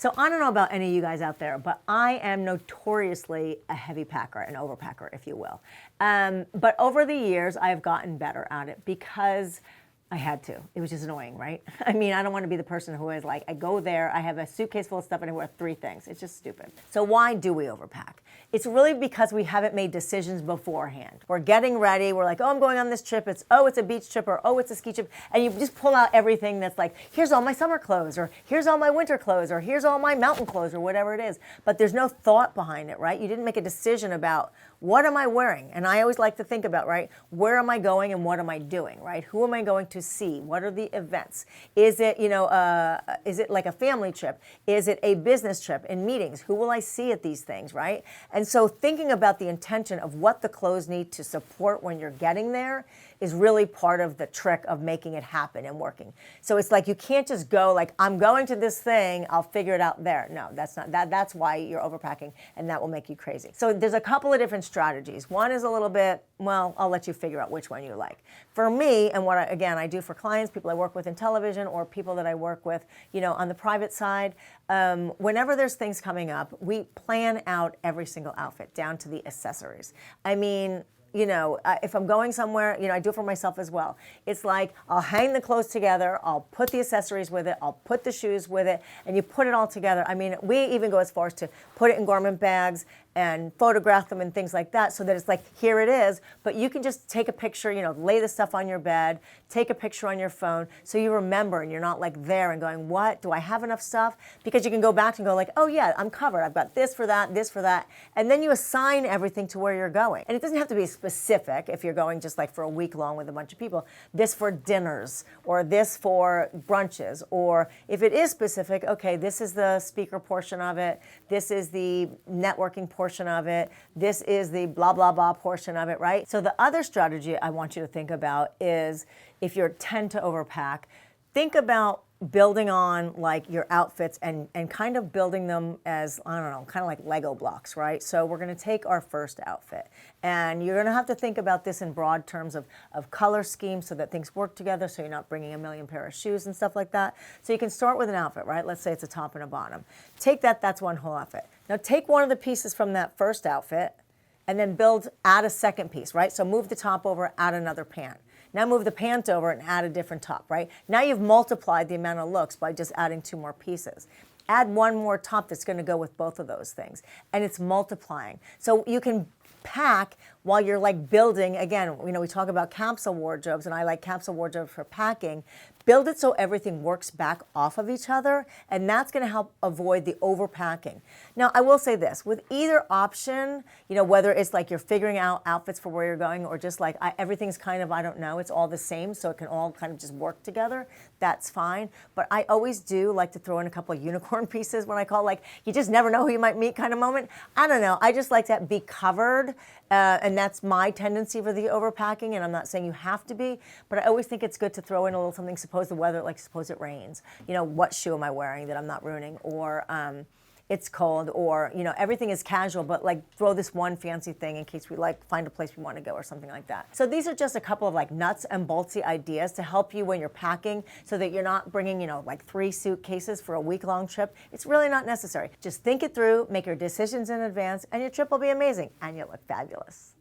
So I don't know about any of you guys out there, but I am notoriously a heavy packer, an overpacker, if you will. But over the years, I have gotten better at it because I had to. It was just annoying, right? I mean, I don't want to be the person who is like, I go there, I have a suitcase full of stuff and I wear 3 things. It's just stupid. So why do we overpack? It's really because we haven't made decisions beforehand. We're getting ready. We're like, oh, I'm going on this trip. It's a beach trip, or oh, it's a ski trip. And you just pull out everything that's like, here's all my summer clothes, or here's all my winter clothes, or here's all my mountain clothes, or whatever it is. But there's no thought behind it, right? You didn't make a decision about what am I wearing? And I always like to think about, right, where am I going and what am I doing, right? Who am I going to see? What are the events? Is it, is it like a family trip? Is it a business trip in meetings? Who will I see at these things, right? And so thinking about the intention of what the clothes need to support when you're getting there is really part of the trick of making it happen and working. So it's like you can't just go like, I'm going to this thing, I'll figure it out there. No, that's not, that's why you're overpacking, and that will make you crazy. So there's a couple of different strategies. One is a little bit, well, I'll let you figure out which one you like. For me, and what I do for clients, people I work with in television, or people that I work with, on the private side, whenever there's things coming up, we plan out every single outfit down to the accessories. I mean, if I'm going somewhere, I do it for myself as well. It's like I'll hang the clothes together, I'll put the accessories with it, I'll put the shoes with it, and you put it all together. I mean, we even go as far as to put it in garment bags and photograph them and things like that, so that it's like, here it is, but you can just take a picture, lay the stuff on your bed, take a picture on your phone, so you remember and you're not like there and going, what, do I have enough stuff? Because you can go back and go like, oh yeah, I'm covered, I've got this for that, and then you assign everything to where you're going. And it doesn't have to be specific if you're going just like for a week long with a bunch of people, this for dinners, or this for brunches, or if it is specific, okay, this is the speaker portion of it, this is the networking portion of it, this is the blah, blah, blah portion of it, right? So the other strategy I want you to think about is, if you tend to overpack, think about building on like your outfits and kind of building them as, I don't know, kind of like Lego blocks, right? So we're gonna take our first outfit, and you're gonna have to think about this in broad terms of color schemes so that things work together, so you're not bringing a million pair of shoes and stuff like that. So you can start with an outfit, right? Let's say it's a top and a bottom. Take that, that's one whole outfit. Now take one of the pieces from that first outfit and then add a second piece, right? So move the top over, add another pant. Now move the pant over and add a different top, right? Now you've multiplied the amount of looks by just adding 2 more pieces. Add one more top that's going to go with both of those things, and it's multiplying. So you can pack while you're like building. Again, we talk about capsule wardrobes, and I like capsule wardrobes for packing. Build it so everything works back off of each other, and that's going to help avoid the overpacking. Now, I will say this, with either option, whether it's like you're figuring out outfits for where you're going, or just like everything's kind of, I don't know, it's all the same, so it can all kind of just work together, that's fine. But I always do like to throw in a couple of unicorn pieces when I call, like, you just never know who you might meet kind of moment. I don't know, I just like to be covered, and that's my tendency for the overpacking, and I'm not saying you have to be, but I always think it's good to throw in a little something. Suppose the weather, like suppose it rains, what shoe am I wearing that I'm not ruining, or it's cold, or everything is casual, but like throw this one fancy thing in case we like find a place we want to go or something like that. So these are just a couple of like nuts and boltsy ideas to help you when you're packing, so that you're not bringing like 3 suitcases for a week-long trip. It's really not necessary. Just think it through, make your decisions in advance, and your trip will be amazing, and you'll look fabulous.